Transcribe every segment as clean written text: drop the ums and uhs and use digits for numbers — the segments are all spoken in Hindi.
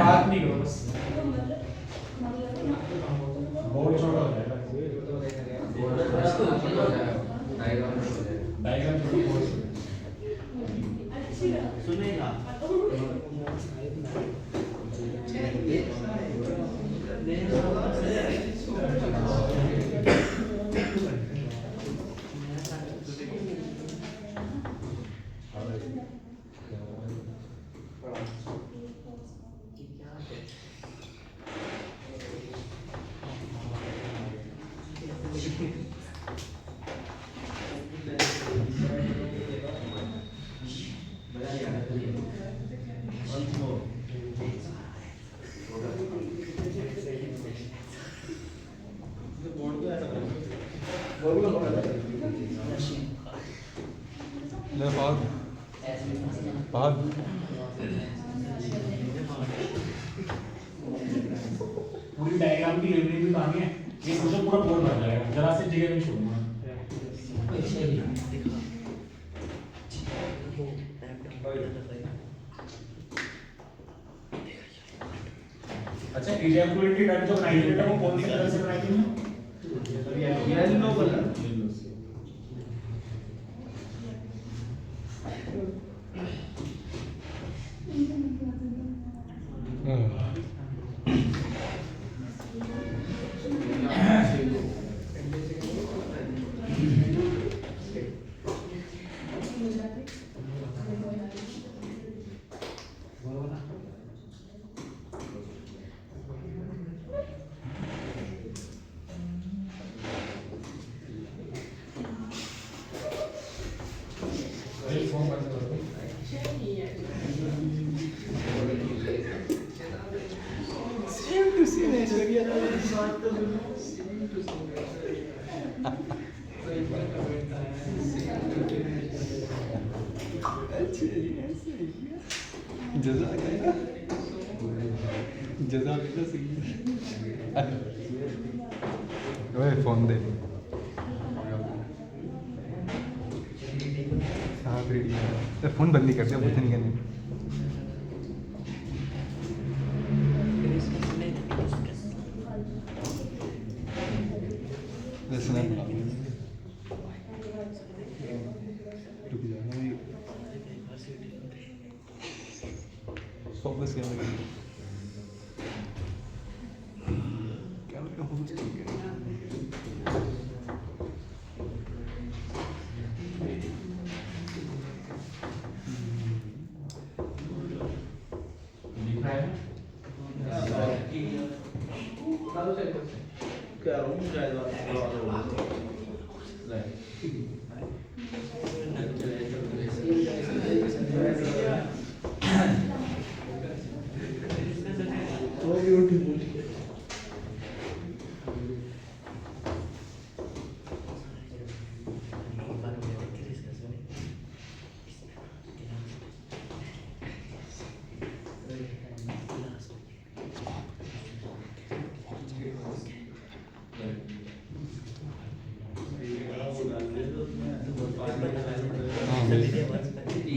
हाथ नहीं करो बस बहुत छोटा हो जाएगा डायग्राम छोटी बहुत सुनेगा ले भाग भाग पूरी डायग्राम की लेवलिंग भी कहानी है ये सोचो पूरा बोर्ड बन जाएगा जरा से जगह नहीं छोड़ूंगा अच्छा इजैकुलेटरी डक्ट जो बनाई थी वो कौन सी तरह से बनाई थी येलो कलर ओए फोन दे हाँ तो फोन बंद नहीं कर दिया बुद्ध नहीं करने फोकस कैमरा कैमरा फोकस ठीक है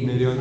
मेरी और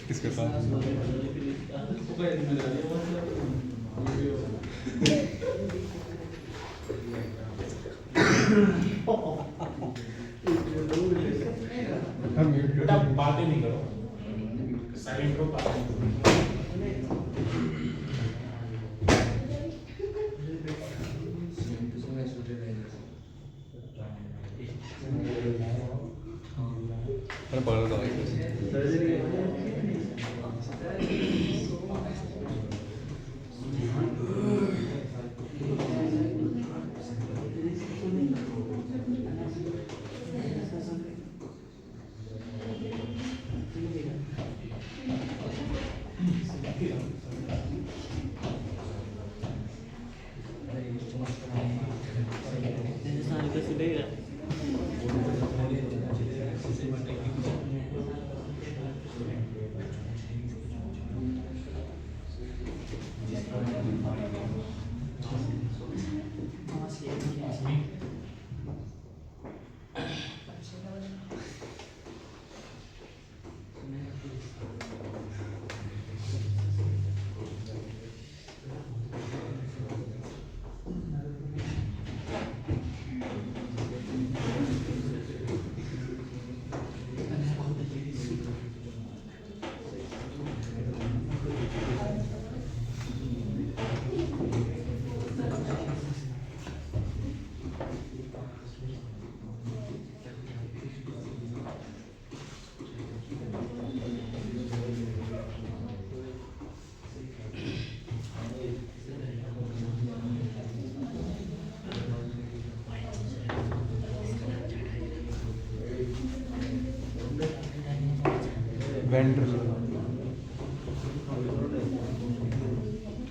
किसके साथ बेटा बातें नहीं करो साइलेंट रहो बातें नहीं करो पकड़ दो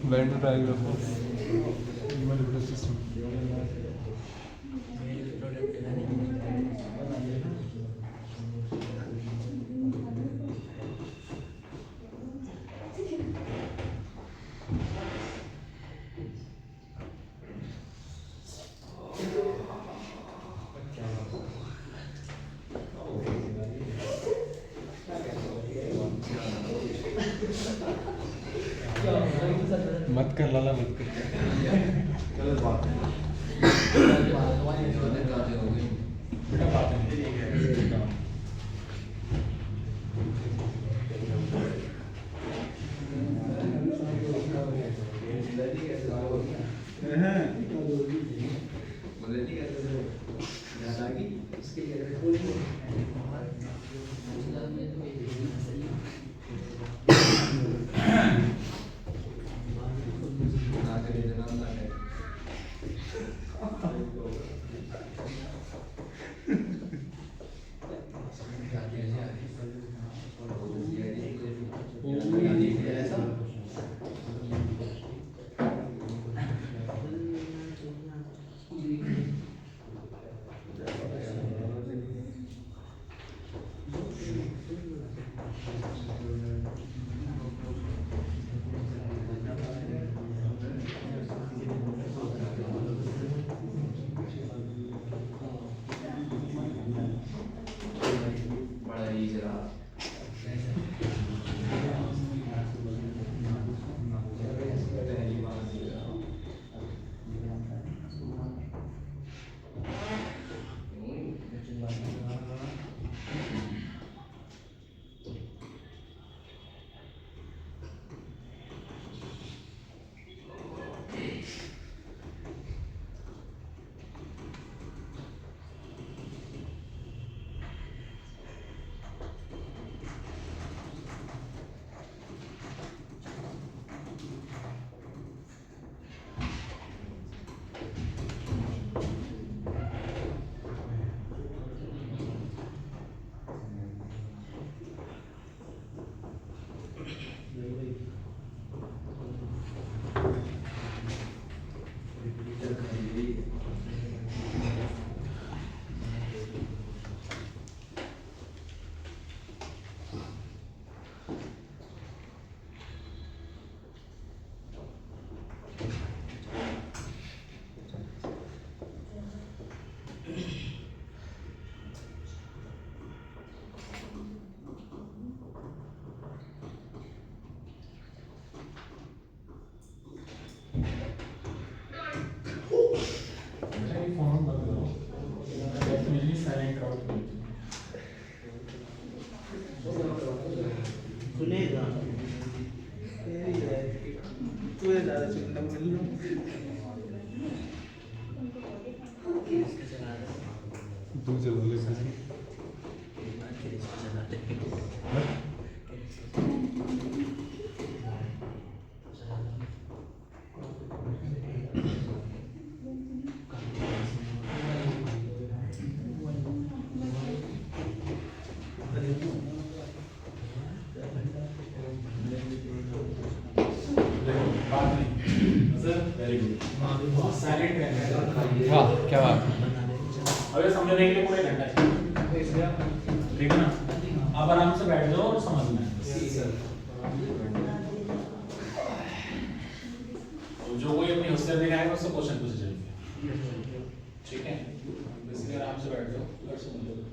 वेंडर डायग्राम सिस्टम मत कर लाला मत कर गलत बात है बेटा बात है सुनेगा तू ज़्यादा सुनना मिल तू चला ले किसी वेरी गुड साइलेंट रहना वाह क्या बात अबे समझने के लिए पूरे घंटा चाहिए ठीक है ना आप आराम से बैठ जाओ और समझना है तो जो कोई अपनी होशियार दिखाएगा उससे क्वेश्चन पूछे जाएंगे ठीक है इसलिए आराम से बैठ जाओ और समझ लो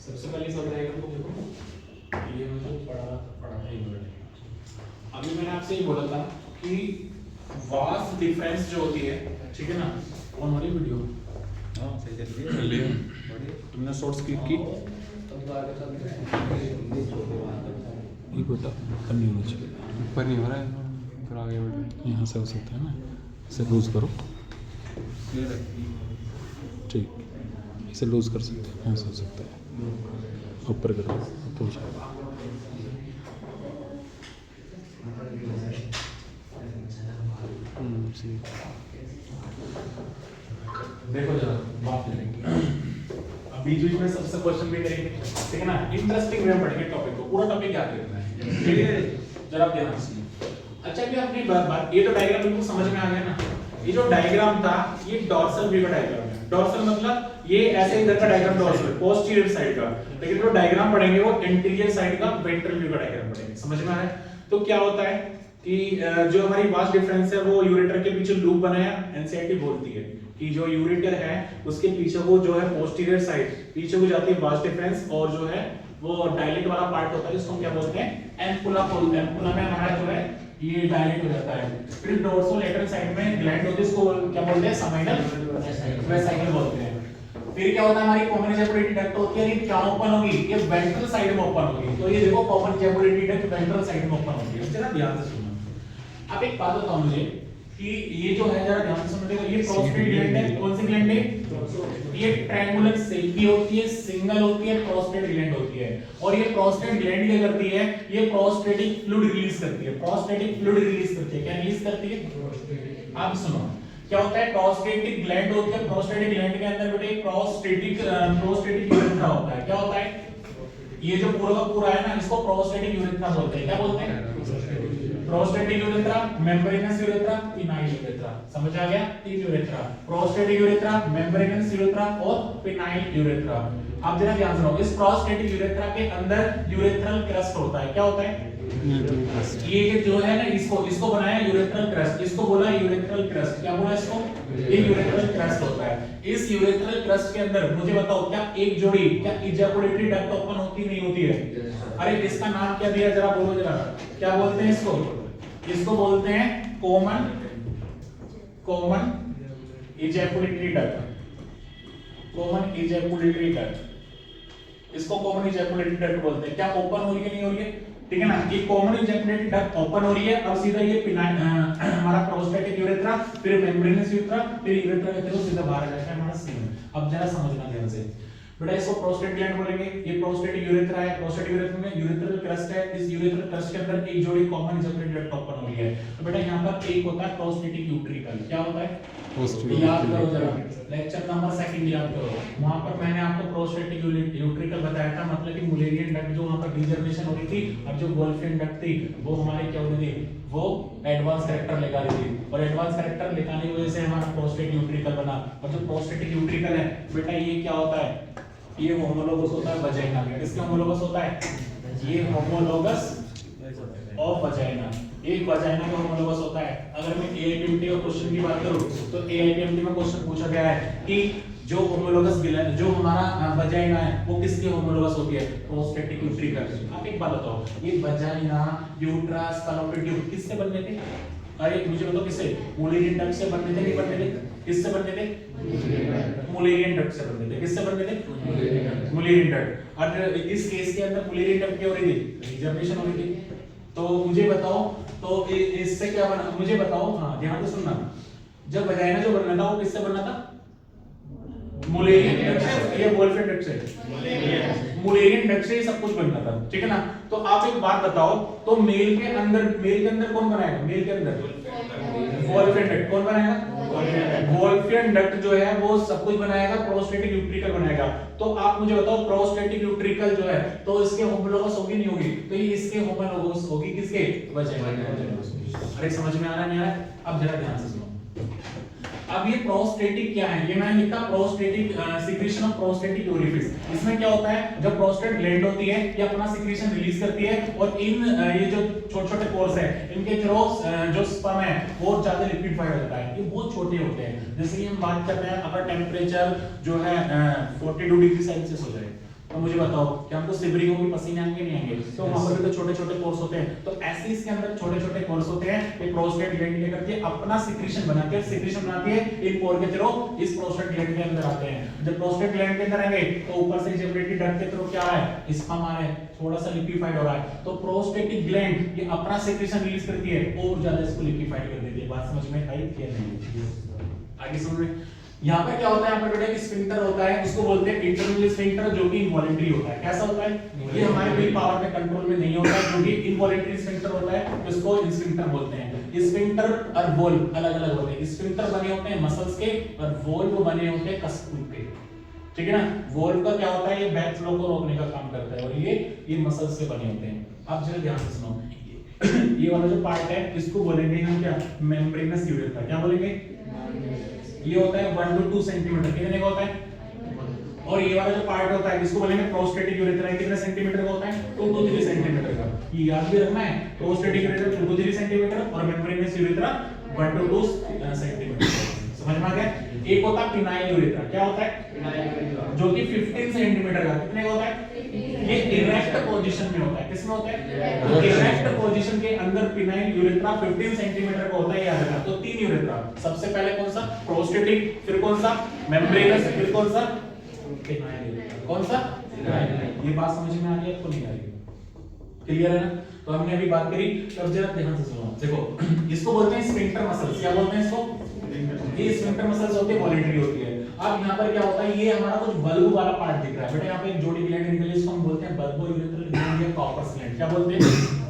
सबसे पहले सब रहेगा तो देखो ये मुझे पढ़ा था ये वर्ड अभी मैंने आपसे ये बोला था कि वास्ट डिफरेंस जो होती है, ठीक है ना, ऑन हो रही वीडियो? हाँ सही चल रही है। तुमने शॉर्ट्स क्लिक की? ये बेटा करनी होनी चाहिए, ऊपर नहीं हो रहा है, फिर आगे बढ़ो। यहाँ से हो सकता है ना, इसे लूज करो, ठीक, इसे लूज कर सकते हैं, यहाँ से हो सकता है, ऊपर करो, ऊपर हो जाएगा। देखो जरा बात करेंगे, अब बीच बीच में सबसे क्वेश्चन भी करेंगे, ठीक है ना, इंटरेस्टिंग वे में पढ़ेंगे टॉपिक को, पूरा टॉपिक याद रखना है, ठीक है, जरा ध्यान से। अच्छा भी अपनी बात, ये तो डायग्राम बिल्कुल समझ में आ गया ना, ये जो डायग्राम था ये डॉर्सल व्यू का डायग्राम है, डॉर्सल मतलब ये ऐसे इधर का डायग्राम डॉर्सल पोस्टीरियर साइड का, लेकिन जो डायग्राम पढ़ेंगे वो एंटीरियर साइड का वेंट्रल व्यू का डायग्राम पढ़ेंगे, समझ में आ रहा है? तो क्या होता है कि जो हमारी वास्ट डिफरेंस है वो यूरेटर के पीछे लूप बनाया, एनसीईआरटी बोलती है कि जो यूरेटर है उसके पीछे वो जो है पोस्टीरियर साइड पीछे को जाती है वास्ट डिफरेंस, और जो है वो डायलेट वाला पार्ट होता है जिसको हम क्या बोलते हैं, एम्पुला बोलते हैं, एम्पुला में हमारा जो है ये डायलेट हो जाता है। फिर डोर्सोलेटरल साइड में ग्लैंड होती है, इसको क्या बोलते हैं, समिनल वेसाइकल बोलते हैं। फिर क्या होता है, हमारी कॉमन इजैकुलेटरी डक्ट होती है, ये क्या ओपन होगी, ये वेंट्रल साइड में ओपन होगी, तो ये देखो common ejaculatory duct ventral side में ओपन होगी, जरा ध्यान से सुनो। अब एक बात बताओ मुझे कि ये जो है, जरा ध्यान से समझिएगा, ये प्रोस्टेट ग्लैंड है, कौन सी ग्लैंड है, ये ट्रायंगुलर शेप की होती है, सिंगल होती है, प्रोस्टेट ग्लैंड होती है, और ये प्रोस्टेट ग्लैंड क्या करती है, ये प्रोस्टेटिक फ्लूइड रिलीज करती है, प्रोस्टेटिक फ्लूइड रिलीज करती है, क्या रिलीज करती है, आप सुनो क्या होता है, प्रोस्टेटिक ग्लैंड होती है, प्रोस्टेटिक ग्लैंड के अंदर बेटे प्रोस्टेटिक यूरेथ्रा होता है, क्या होता है, ये जो पूरा का पूरा है ना, इसको प्रोस्टेटिक यूरेथ्रा बोलते हैं, क्या बोलते हैं, prostatic urethra, membranes urethra, phenyl urethra, समझ आ गया, तीन urethra, prostatic urethra, membranes urethra और पिनाइल यूरेथ्रा। अब जरा ध्यान से सुनो, इस प्रोस्टेटिक यूरेथ्रा के अंदर यूरेथ्रल क्रस्ट होता है, क्या होता है, ये जो है ना, इसको बनाया यूरेथ्रल क्रस्ट, इसको बोला यूरेथ्रल क्रस्ट, क्या बोला इसको, ये यूरेथ्रल क्रस्ट होता है। इस यूरेथ्रल क्रस्ट के अंदर मुझे बताओ, क्या एक जोड़ी, क्या इजैकुलेटरी डक्ट ओपन होती नहीं होती है, अरे इसका नाम क्या दिया, जरा बोलो जरा, क्या बोलते हैं इसको, इसको बोलते हैं common ejaculatory duct, common ejaculatory duct, इसको कॉमन इजैकुलेटरी डक्ट बोलते हैं। क्या ओपन हो रही है, नहीं हो रही है, ठीक है ना, ये कॉमन इजैकुलेटरी डक्ट ओपन हो रही है, अब सीधा ये हमारा प्रोस्टेटिक यूरेथ्रा, फिर मेम्ब्रेनस यूरेथ्रा, फिर यूरेथ्रा के थ्रू सीधा बाहर आ जाता है हमारा सीमेन। अब जरा समझना ध्यान से बेटा, इसको प्रोस्टेट ग्लैंड बोलेंगे, ये प्रोस्टेटिक यूरेथ्रा है, प्रोस्टेटिक यूरेथ्रा में यूरेथ्रल क्रस्ट है, इस यूरेथ्रल क्रस्ट के अंदर एक जोड़ी कॉमन इजैकुलेटरी डक्ट ओपन हो रही है, तो बेटा यहाँ पर एक होता है प्रोस्टेटिक यूट्रिकल, क्या होता है, याद करो जरा, लेक्चर नंबर 2 याद करो, वहां पर मैंने आपको प्रोस्टेटिक यूट्रिकल बताया था, मतलब कि मुलेरियन डक्ट जो वहां पर डिजर्नेशन हो रही थी, और जो वोल्फियन डक्ट थी वो हमारे क्या हो रही थी, वो एडवांस कैरेक्टर लेकर रही थी, और एडवांस कैरेक्टर लेने की वजह से हमारा प्रोस्टेट यूट्रिकल बना। और जो प्रोस्टेटिक यूट्रिकल है बेटा, ये क्या होता है, ये होमोलोगस होता है वजाइना में, किसके होमोलोगस होता है, ये होमोलोगस ऑफ वजाइना, एक वजाइना का होमोलोगस होता है। अगर मैं एआईटीएमटी और क्वेश्चन की बात करूं तो एआईटीएमटी में क्वेश्चन पूछा गया है कि जो होमोलोगस ग्लैंड, जो हमारा वजाइना है वो किसकी होमोलोगस होती है, प्रोस्टेटिक यूट्रिकल। आप एक बात बताओ, ये वजाइना, यूट्रस, फैलोपियन ट्यूब किससे बनने थे, अरे मुझे बताओ किससे, मुलेरियन डक्ट से बनने थे, नहीं बनने थे, किससे बनने थे, मुलेरियन डक्ट से बनने थे, किससे बनने थे, मुलेरियन डक्ट। और इस केस के अंदर मुलेरियन डक्ट क्या हो रही थी, रिजर्वेशन हो रही थी, तो मुझे बताओ, तो इससे क्या बना, मुझे बताओ, हाँ ध्यान से सुनना, जब वजाइना जो बनना था वो किससे बनना था, मुलेरियन डक्ट से, ये वोल्फियन डक्ट से, मुलेरियन डक्ट से सब कुछ बनना था, ठीक है ना। तो आप एक बात बताओ, तो मेल के अंदर कौन बनाएगा, मेल के अंदर वोल्फियन डक्ट कौन बनाएगा, वोल्फियन डक्ट जो है वो सब कुछ बनाएगा, प्रोस्टेटिक यूट्रिकल बनाएगा। तो आप मुझे बताओ, प्रोस्टेटिक यूट्रिकल जो है तो इसके होमोलोगस होगी नहीं होगी, तो ये इसके होमोलोगस होगी, किसके, वजाइना। अरे समझ में आ रहा है, नहीं आ रहा है? अब जरा ध्यान से सुनो, अब ये प्रोस्टेटिक क्या है, ये मैंने लिखा प्रोस्टेटिक सिक्रीशन ऑफ प्रोस्टेटिक यूरिफिस। इसमें क्या होता है, जब प्रोस्टेट ग्लैंड होती है ये अपना सिक्रीशन रिलीज करती है, और इन ये जो छोटे-छोटे पोर्स है इनके थ्रू जो स्पर्म है वो ज्यादा लिक्विफाई हो जाता है, ये बहुत छोटे होते हैं। जैसे कि हम बात कर रहे हैं, अगर टेंपरेचर जो है 42 डिग्री सेल्सियस हो जाए तो मुझे बताओ कि हमको सिबरिंग होगी, पसीने आएंगे नहीं आएंगे? तो वहां पर भी तो छोटे छोटे पोर्स होते हैं, तो ऐसे इसके अंदर छोटे छोटे पोर्स होते हैं। ये प्रोस्टेट ग्लैंड क्या करती है, अपना सिक्रीशन बनाती है, सिक्रीशन बनाती है इन पोर के थ्रू इस प्रोस्टेट ग्लैंड के अंदर आते हैं। जब प्रोस्टेट ग्लैंड के अंदर आएंगे तो ऊपर से इजेक्युलेटरी डक्ट के थ्रू क्या है, स्पर्म आ रहा है, थोड़ा सा लिक्विफाइड हो रहा है, तो प्रोस्टेटिक ग्लैंड ये अपना सिक्रीशन रिलीज करती है और ज्यादा इसको लिक्विफाइड कर देती है। बात समझ में आई कि नहीं? आगे समझ में। यहाँ पे क्या होता है, यहाँ पर बेटा एक स्फिंक्टर होता है, उसको बोलते हैं इंटरनल स्फिंक्टर, जो कि इनवॉलंटरी होता है। कैसा होता है, ये हमारे विल पावर में कंट्रोल में नहीं होता है, जो कि इनवॉलंटरी स्फिंक्टर होता है, इसको स्फिंक्टर बोलते हैं। स्फिंक्टर और वोल्व अलग-अलग होते हैं। स्फिंक्टर बने होते हैं मसल्स के और वोल्व बने होते हैं कस्कुल के, ठीक है ना। वोल्व का क्या होता है, ये बैक फ्लो को रोकने का काम करता है, और ये मसल्स से बने होते हैं। अब जरा ध्यान से सुनो, ये वाला जो पार्ट है इसको बोलेंगे हम क्या, मेम्ब्रेनस यूरेथ्रा। क्या बोलेंगे, ये होता है 1 to 2 सेंटीमीटर, कितने का होता है? और ये वाला जो पार्ट होता है इसको बोलेंगे प्रोस्टेटिक यूरेथ्रा, कितने सेंटीमीटर का होता है? 2 to 3 सेंटीमीटर का। ये याद भी रखना है, प्रोस्टेटिक यूरेथ्रा 2 to 3 सेंटीमीटर और मेम्ब्रेनस यूरेथ्रा 1 to 2 सेंटीमीटर। समझ में आ गया? एक होता है पिनाइल यूरेथ्रा। क्या होता है? पिनाइल यूरेथ्रा, जो कि 15 सेंटीमीटर का। कितने का होता है? ये इरेक्ट पोजीशन में होता है। किसमें होता है? इरेक्ट पोजीशन के अंदर पिनाइल यूरेथ्रा 15 सेंटीमीटर का होता है, याद रखना। तो 3 यूरेथ्रा, सबसे पहले कौन सा? प्रोस्टेटिक, फिर कौन सा? मेम्ब्रेनस, फिर कौन सा? Phenyl urethra. कौन सा? ये बात समझ में आ रही है आपको, नहीं आ रही? क्लियर है ना? तो हमने अभी बात करी, अब जरा ध्यान से सुनो। देखो इसको बोलते हैं स्फिंक्टर मसल्स। क्या बोलते हैं इसको? ये स्फिंक्टर मसल्स होती है, वॉलेंटरी होती है। अब यहाँ पर क्या होता है, ये हमारा कुछ बल्ब वाला पार्ट दिख रहा है बेटा। यहाँ पे एक जोड़ी ग्लैंड निकली, इसको हम बोलते हैं बल्बो यूरेथ्रल ग्लैंड या कॉर्पस ग्लैंड। क्या बोलते हैं?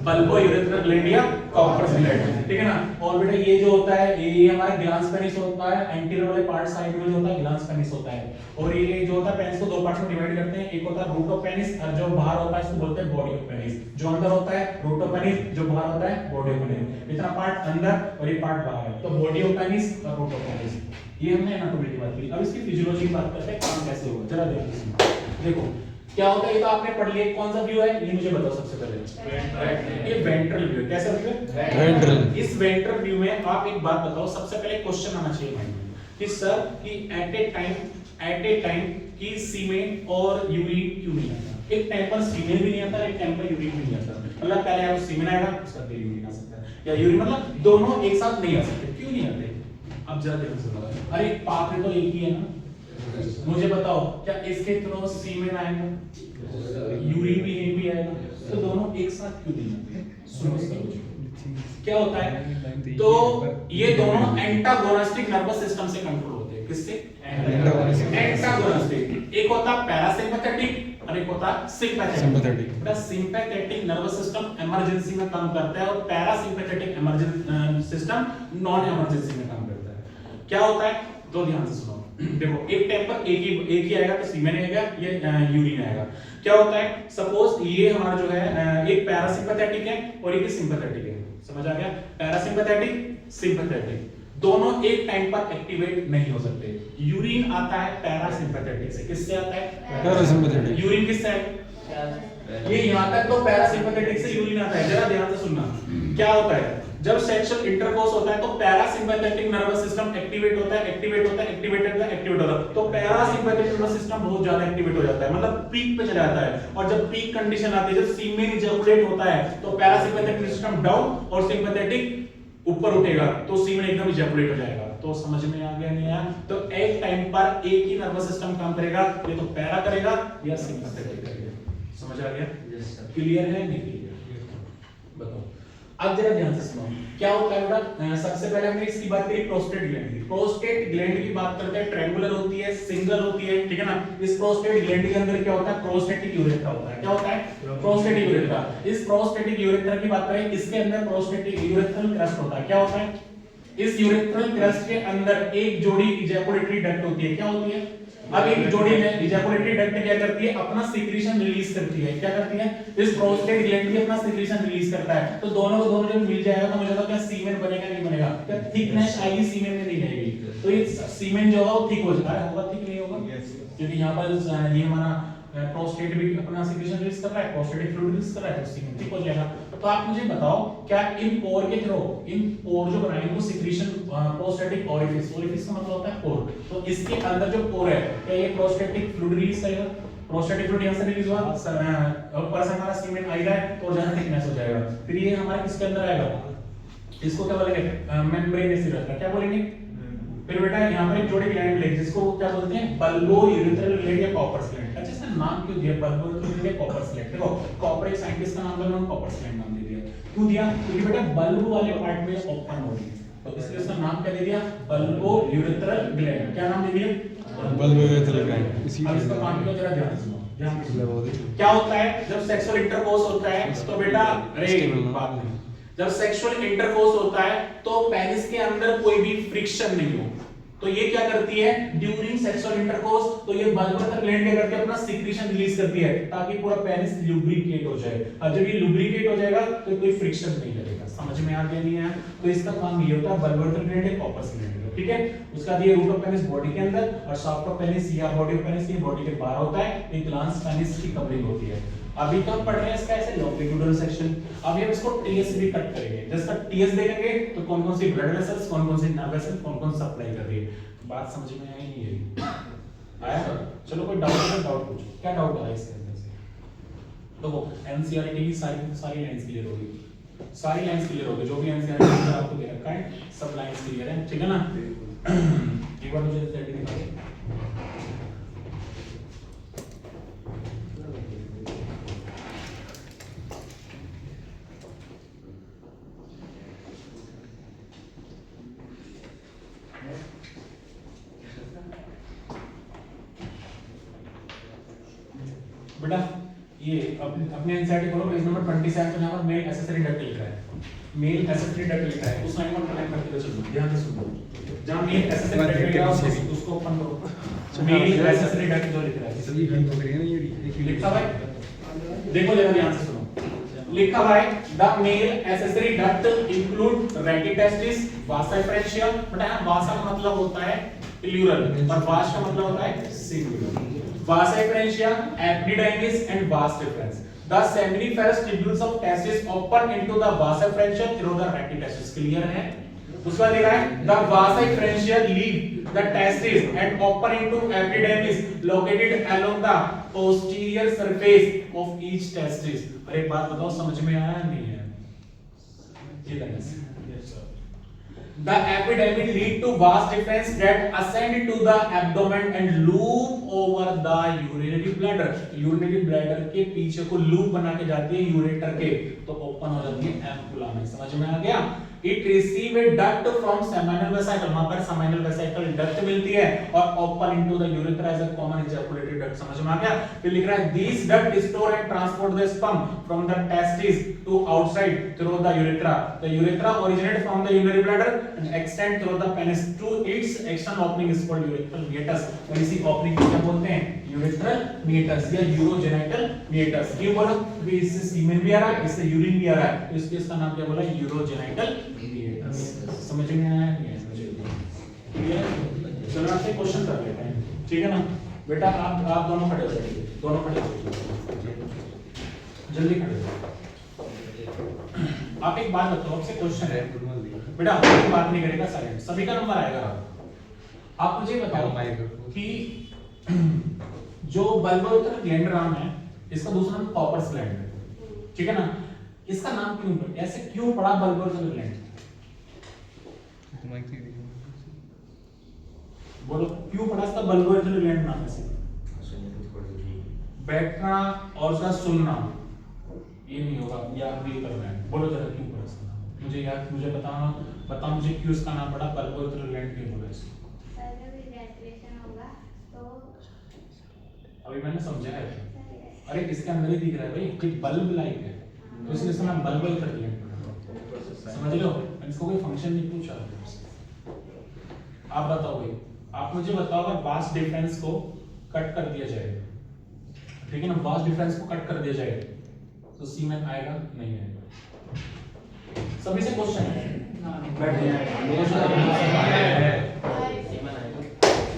बल्बो यूरेथ्रल ग्लैंड या कॉर्पस ग्लैंड, ठीक है ना। और बेटा ये जो होता है ये हमारा ग्लांस पेनिस होता है, एंटीरियर वाले पार्ट साइड में जो होता है ग्लांस पेनिस होता है। और ये जो होता है पेनिस को दो पार्ट में डिवाइड करते हैं, एक होता है रूट ऑफ पेनिस और जो बाहर होता है इसको बोलते हैं बॉडी ऑफ पेनिस। जो अंदर होता है रूट ऑफ पेनिस, जो बाहर होता है बॉडी ऑफ पेनिस। इतना पार्ट अंदर और ये पार्ट बाहर है, तो बॉडी ऑफ पेनिस और रूट ऑफ पेनिस। ये हमने एनाटॉमी की बात की। अब इसकी फिजियोलॉजी की बात करते हैं, काम कैसे होगा जरा देखो क्या होता है। ये तो आपने पढ़ लिया, कौन सा व्यू है ये मुझे बताओ सबसे पहले। ये वेंट्रल व्यू है। कैसा व्यू है? वेंट्रल। इस वेंट्रल व्यू में आप एक बात बताओ, सबसे पहले क्वेश्चन आना चाहिए माइंड में कि सर कि एट ए टाइम की सीमेन और यूरिन क्यों नहीं आता? एक टाइम पर सीमेन भी नहीं आता, एक टाइम पर यूरिन भी नहीं आता। मतलब पहले आपको सीमेन आएगा, उसका फिर यूरिन आ सकता है, या यूरिन, मतलब दोनों एक साथ नहीं आ सकते। क्यों नहीं आते? अब जरा ध्यान से बताओ। अरे पाथवे तो एक ही है ना, मुझे बताओ क्या इसके थ्रू सीमेन आएगा, यूरिन भी यहीं भी आएगा, तो दोनों एक साथ क्यों नहीं आते? सुनो क्या होता है, तो ये दोनों एंटागोनिस्टिक नर्वस सिस्टम से कंट्रोल होते हैं। किससे? एंटागोनिस्टिक। एक होता है पैरासिम्पैथेटिक और एक होता है sympathetic. The sympathetic nervous system emergency में काम करता है और parasympathetic emergency system non emergency में काम करता है। क्या होता है, तो ध्यान से सुनो। देखो एक टाइम पर एक ही आएगा, तो सीमेन आएगा, ये यूरिन आएगा। क्या होता है, सपोज ये हमारा जो है एक पैरासिम्पैथेटिक है और एक सिंपैथेटिक है। समझ आ गया? पैरासिम्पैथेटिक, सिंपैथेटिक दोनों एक टाइम पर एक्टिवेट नहीं हो सकते। यूरिन आता है पैरासिम्पैथेटिक से। किससे आता है? पैरासिम्पैथेटिक। यूरिन किससे है? ये यहाँ तक तो पैरासिम्पैथेटिक से यूरिन आता है। जरा ध्यान से सुनना, क्या होता है जब सेक्सुअल इंटरकोर्स होता है तो पैरासिम्पैथेटिक नर्वस सिस्टम एक्टिवेट होता है, एक्टिवेट होता है, एक्टिवेट होता है, एक्टिवेट होता है। तो पैरासिम्पैथेटिक नर्वस सिस्टम बहुत ज्यादा एक्टिवेट हो जाता है, मतलब पीक पे चला जाता है। और जब पीक कंडीशन आती है, जब सीमेन इजैकुलेट होता है, तो पैरासिम्पैथेटिक सिस्टम डाउन और सिम्पैथेटिक ऊपर उठेगा, तो सीमेन एकदम इजैकुलेट हो जाएगा। तो समझ में आ गया नहीं आया? तो एक टाइम पर एक ही नर्वस सिस्टम काम करेगा, ये तो पैरा करेगा या सिम्पैथेटिक करेगा। समझ आ गया? क्लियर है नहीं क्लियर? बताओ। अब जरा ध्यान से सुनो, क्या होता है बेटा, सबसे पहले हमने इसकी बात करी प्रोस्टेट ग्लैंड की। प्रोस्टेट ग्लैंड की बात करते हैं, ट्रायंगुलर होती है, सिंगल होती है, ठीक है ना। इस प्रोस्टेट ग्लैंड के अंदर क्या होता है, प्रोस्टेटिक यूरेथ्रा होता है। क्या होता है? Prostatic urethra. इस प्रोस्टेटिक यूरेथ्रा की बात करें, इसके अंदर प्रोस्टेटिक यूरेथ्रल क्रस्ट होता है। क्या होता है? इस यूरेथ्रल क्रस्ट के अंदर एक जोड़ी इजैकुलेटरी डक्ट होती है। क्या होती है? अब एक जोड़ी में इजैकुलेटरी डक्ट क्या करती है, अपना सीक्रेशन रिलीज करती है। क्या करती है? इस प्रोस्टेट ग्लैंड भी अपना सीक्रेशन रिलीज करता है। तो दोनों को दोनों जब मिल जाएगा तो मुझे तो क्या सीमेन बनेगा नहीं बनेगा? क्या थिकनेस आएगी सीमेन में नहीं आएगी? तो ये सीमेन जो होगा वो थिक हो जाएगा, होगा थिक नहीं होगा? क्योंकि यहाँ पर ये हमारा प्रोस्टेट भी अपना सीक्रेशन रिलीज कर रहा है, प्रोस्टेटिक फ्लूइड रिलीज कर रहा है, तो सीमेन थिक हो जाएगा। तो आप मुझे बताओ क्या इन पोर के थ्रू, इन पोर जो बनाएंगे वो सीक्रेशन प्रोस्टेटिक ओरिफिस, ओरिफिस का मतलब होता है पोर, तो इसके अंदर जो पोर है क्या ये प्रोस्टेटिक फ्लूइड रिलीज करेगा? प्रोस्टेटिक फ्लूइड यहां से रिलीज हुआ, पर्सन हमारा सीमेन आई रहा है तो ज्यादा थिकनेस हो जाएगा। फिर ये हमारे किसके अंदर आएगा, इसको क्या बोलेंगे, मेम्ब्रेन एसिड, क्या बोलेंगे। फिर बेटा यहाँ पर एक जोड़ी ग्लैंड मिलेगी जिसको क्या बोलते हैं, बल्बो यूरेथ्रल ग्लैंड या कॉपर्स ग्लैंड। अच्छा इसका नाम क्यों दिया बल्बो यूरेथ्रल ग्लैंड या कॉपर्स ग्लैंड, देखो कॉपर एक साइंटिस्ट का नाम था, उन्होंने कॉपर्स ग्लैंड नाम दे दिया। क्यों दिया, क्योंकि बेटा बल्ब वाले पार्ट में ओपन हो रही है तो इसलिए उसका नाम क्या दे दिया, बल्बो यूरेथ्रल ग्लैंड। क्या नाम दे दिया, बल्ब यूरेथ्रल ग्लैंड। इसी अब इसका काम को जरा ध्यान से सुनो, ध्यान से सुनो। क्या होता है जब सेक्सुअल इंटरकोर्स होता है तो बेटा अरे बात नहीं, जब सेक्सुअल इंटरकोर्स होता है तो पेनिस के अंदर कोई भी फ्रिक्शन नहीं हो तो ये क्या करती है ड्यूरिंग सेक्सुअल इंटरकोर्स, तो ये बल्बोरेथ्रल ग्लैंड क्या करती है, अपना सीक्रेशन रिलीज करती है ताकि पूरा पेनिस लुब्रिकेट हो जाए। और जब ये लुब्रिकेट हो जाएगा तो कोई फ्रिक्शन नहीं लगेगा। समझ में आ गया नहीं है, तो इसका काम ये होता है बल्बोरेथ्रल ग्लैंड है कॉपर्स ग्लैंड, ठीक है। उसका दिए रूट ऑफ पेनिस बॉडी के अंदर और शाफ्ट ऑफ पेनिस या बॉडी ऑफ पेनिस ये बॉडी के बाहर होता है, एक ग्लांस पेनिस की कवरिंग होती है। अभी तो हम पढ़ रहे हैं इसका ऐसे लॉन्गिट्यूडनल सेक्शन, अभी हम इसको टीएस भी कट करेंगे। जिसका टीएस देखेंगे तो कौन-कौन सी ब्लड वेसल्स, कौन-कौन सी नर्व वेसल, कौन-कौन सप्लाई कर रही है। बात समझ में आई नहीं है, आया? चलो कोई डाउट है, डाउट पूछो, क्या डाउट आ रहा है इसके अंदर से। तो वो एनसीईआरटी की सारी लाइंस क्लियर होगी, सारी लाइंस क्लियर होगी, जो भी एनसीईआरटी में आपको दे रखा है सब लाइंस क्लियर है, ठीक है ना। एक बार मुझे स्टडी दिखा दे। बेटा ये अपने एनसीईआरटी खोलो, पेज नंबर 27 पे, यहाँ पर मेल एसेसरी डक्ट लिखा है, मेल एसेसरी डक्ट लिखा है, उस लाइन को कनेक्ट करके चलो, ध्यान से सुनो। जहां मेल एसेसरी डक्ट लिखा है उसको ओपन करो, मेल एसेसरी डक्ट जो लिख रहा है लिखा है, देखो जरा ध्यान से सुनो, लिखा है the male accessory duct include rete testis, Vasa efferentia. बेटा वासा का मतलब होता है प्लूरल और वास का मतलब होता है singular. Vas efferentia, epididymis and vas deferens. The seminiferous tubules of testis open into the vas efferentia through the rectitestis. Clear है? उसका लिखा है the vas efferentia leave the testis and open into epididymis located along the posterior surface of each testis. अरे एक बात बताओ, समझ में आया नहीं है? ये देखिए। The epididymis lead to vas deferens that ascend to the abdomen and loop over the urinary bladder. Urinary bladder के पीछे को loop बना के जाती है यूरेटर के, तो ओपन हो जाती है एम्पुला में। समझ में आ गया? It receive a duct from seminal vesicle, वहां पर seminal vesicle duct मिलती है और open into the urethra as a common ejaculated duct। समझ में आ गया? फिर लिख रहा है these duct store and transport the sperm from the testis to outside through the urethra. The urethra originate from the urinary bladder and extend through the penis to its external opening is called urethral meatus। और इसी opening को क्या बोलते हैं? urethral meatus या urogenital meatus। ये बोला कि इससे सीमेन भी आ रहा है, इससे यूरिन भी आ रहा है, तो इसके इसका नाम क्या बोला? urogenital meatus। समझ में आया नहीं? क्लियर? चलो आपसे क्वेश्चन कर लेते हैं, ठीक है ना। बेटा आप दोनों खड़े हो जाइए, दोनों खड़े हो जाइए, जल्दी खड़े हो। आप एक बात बताओ, आपसे क्वेश्चन है बेटा, कोई बात नहीं करेगा, साइलेंट, सभी का नंबर आएगा। आप मुझे बताओ कि जो बल्बोरेथ्रल ग्लैंड नाम है, इसका दूसरा नाम कॉपर्स ग्लैंड है, ठीक है ना। इसका नाम क्यों ऐसे क्यों पड़ा बल्बोरेथ्रल ग्लैंड? बोलो क्यों पड़ा इसका बल्बोरेथ्रल ग्लैंड नाम ऐसे? बैठना और उसका सुनना ये नहीं होगा, या भी करना है। बोलो जरा क्यों पड़ा इसका नाम? मुझे याद, मुझे बताओ मुझे क्यों इसका नाम पड़ा बल्बोरेथ्रल ग्लैंड क्यों बोला इसको? अभी मैंने समझा है, अरे इसके अंदर ही दिख रहा है भाई, एक बल्ब लाइट है, तो इसलिए इसका नाम बल्बोरेथ्रल ग्लैंड पड़ा। समझ लो, इसको कोई फंक्शन नहीं पूछा। आप बताओ भाई, आप मुझे बताओ अगर वास डिफरेंस को कट कर दिया जाए, ठीक है ना, वास डिफरेंस को कट कर दिया जाए तो सीमेन आएगा नहीं आएगा? सभी से क्वेश्चन है, बैठ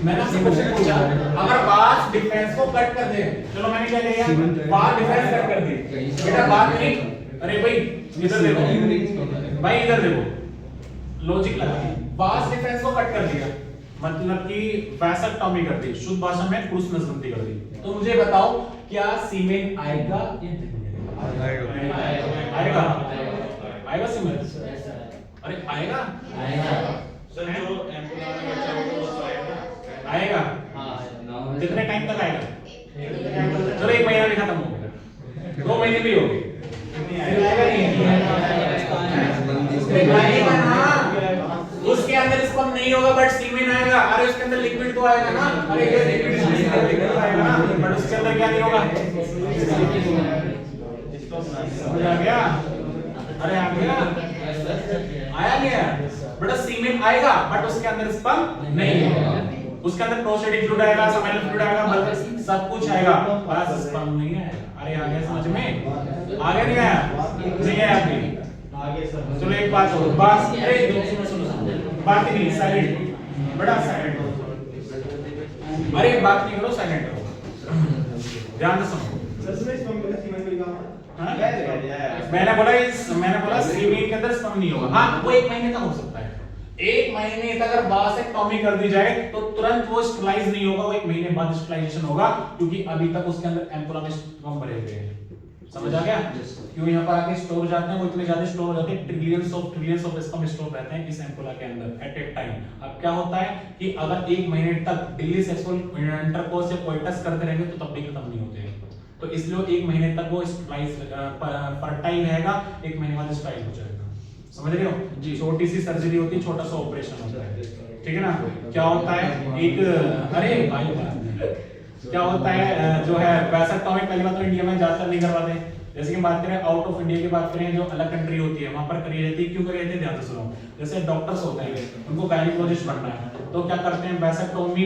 मैंने आपसे क्वेश्चन पूछा, अगर वास डिफरेंस को कट कर दे, चलो मैंने क्या किया, वास डिफरेंस कट कर दी, बेटा बात नहीं, अरे भाई इधर देखो, भाई इधर देखो, लॉजिक लगा, वास डिफरेंस को कट कर दिया, मतलब कि वैसेक्टॉमी कर दी, शुद्ध भाषा में पुरुष नसबंदी कर दी। तो मुझे बताओ क्या सीमेन आएगा या नहीं आएगा? आएगा आएगा सीमेन? अरे आएगा सर जो एम्पुला में बच्चा होगा वो आएगा। आएगा। कितने टाइम तक आएगा? चलो 1 महीना भी खत्म हो गया, 2 महीने भी हो गए, आएगा नहीं आएगा ना? उसके अंदर स्पर्म नहीं होगा बट सीमेन आएगा। अरे उसके अंदर लिक्विड तो आएगा ना? अरे ये लिक्विड आएगा ना, बट उसके अंदर क्या नहीं होगा? समझ आ गया? अरे आ गया, आया गया, बट सीमेन आएगा बट उसके अंदर स्पर्म नहीं होगा। उसके अंदर प्रोस्टेटिक फ्लूइड आएगा, सेमिनल फ्लूइड आएगा, बल्कि सब कुछ आएगा, बस स्पर्म नहीं आएगा। अरे आ गया समझ में? आ गया नहीं आया? नहीं आया आपकी? आगे सर चलो एक बात और बात, अरे सुनो बात ही नहीं, साइलेंट, बड़ा साइलेंट हो। अरे बात नहीं करो, साइलेंट रहो, ध्यान से सुनो। हाँ? मैंने बोला सीमेन के अंदर स्पर्म नहीं होगा। हाँ वो 1 महीने तक हो सकता है, 1 महीने तक अगर वासेक्टॉमी कर दी जाए तो तुरंत वो स्टरलाइज नहीं होगा, वो 1 महीने बाद स्टरलाइजेशन होगा, क्योंकि अभी तक उसके अंदर एम्पुला में स्पर्म भरे हुए हैं। समझ आ गया? क्यों यहाँ पर आके स्टोर जाते हैं, वो इतने ज्यादा स्टोर हो जाते हैं, ट्रिलियंस ऑफ स्पर्म स्टोर रहते हैं इस एम्पुला के अंदर एट ए टाइम। अब क्या होता है कि अगर 1 महीने तक डेली सेक्सुअल इंटरकोर्स या कोइटस करते रहेंगे तो तब भी खत्म नहीं होते हैं। तो इसलिए 1 महीने तक वो फर्टाइल रहेगा, 1 महीने बाद स्टराइल हो जाएगा। समझ रहे हो? छोटी सी सर्जरी होती है, छोटा सा ऑपरेशन होता है, ठीक है ना? क्या होता है एक, अरे भाई क्या होता है जो है वैसेक्टॉमी पहली बात तो इंडिया में ज्यादातर नहीं करवाते। जैसे कि बात करें आउट ऑफ इंडिया की बात करें, जो अलग कंट्री होती है वहां पर करी जाती है। क्यों करी जाती है ध्यान से सुनो। जैसे डॉक्टर्स होते हैं, उनको गायनिकोलॉजिस्ट बनना है, तो क्या करते हैं वैसेक्टॉमी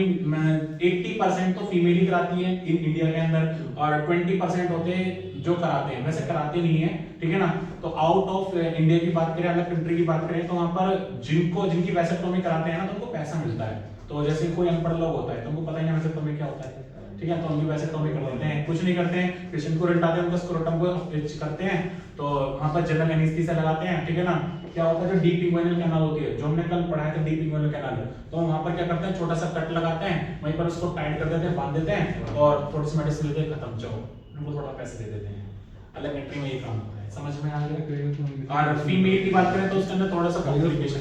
80% तो फीमेल ही कराती है इंडिया के अंदर, और 20% होते हैं जो कराते हैं, वैसे कराते नहीं है, ठीक है ना? तो आउट ऑफ इंडिया की बात करें, अलग कंट्री की बात करें, तो वहां पर जिनकी वैसेक्टॉमी कराते हैं ना, तो उनको पैसा मिलता है। तो जैसे कोई अनपढ़ लोग होता है तो उनको पता ही नहीं वैसेक्टॉमी क्या होता है, ठीक है? तो उनकी वैसेक्टॉमी कर देते हैं, कुछ नहीं करते हैं, पेशेंट को उल्टाते हैं, उनका स्क्रोटम को स्टिच करते हैं, तो वहां पर जनरल एनेस्थीसिया लगाते हैं, ठीक है ना? क्या होता है जो डीप इंग्वाइनल कैनाल होती है, जो हमने कल पढ़ाया था डीप इंग्वाइनल कैनाल, तो वहां पर क्या करते हैं छोटा सा कट लगाते हैं, वहीं पर उसको टाइट कर देते हैं, बांध देते हैं और थोड़ी सी मेडिसिन लेते हैं, खत्म, जाओ, उनको थोड़ा पैसे दे देते हैं। अलग कंट्री में ये काम होता है, समझ में आ गया? और फीमेल की बात करें तो उसके अंदर थोड़ा सा कॉम्प्लिकेशन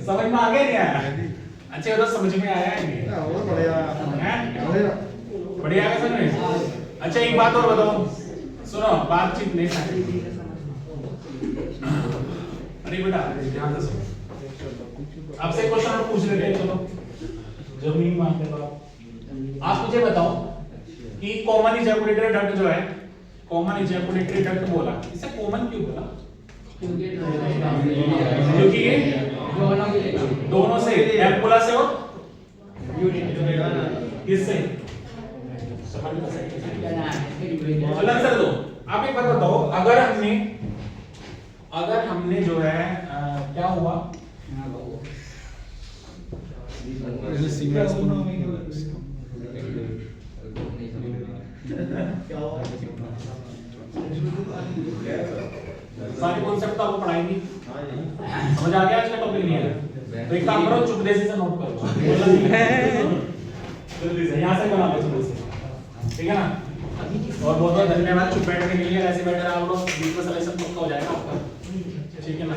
समझ में आ गया नहीं आया? अच्छा तो समझ में आया है नहीं? बढ़िया है समझ में? अच्छा एक बात और बताओ, सुनो, बातचीत नहीं सारी। अरे बेटा ध्यान से सुनो, आपसे क्वेश्चन और पूछ लेते हैं, चलो जब नहीं मानते तो आप मुझे बताओ कि कॉमन इजैकुलेटरी डक्ट जो है, कॉमन इजैकुलेटरी डक्ट बोला, इसे कॉमन क्यों बोला? क्योंकि ये दोनों से, एम्पुला से और किससे? आंसर दो। आप एक बात बताओ, अगर हमने जो है क्या हुआ, सारी कॉन्सेप्ट तो आपको पढ़ाएंगी, समझ आ गया? आज का टॉपिक नहीं है तो एक काम करो, चुप देसी से नोट करो, जल्दी से यहाँ से बना लो चुप से, ठीक है ना? और बहुत बहुत धन्यवाद चुप बैठने के लिए। ऐसे बैठे आप लोग बीच में सलेक्शन पक्का हो जाएगा आपका, ठीक है ना?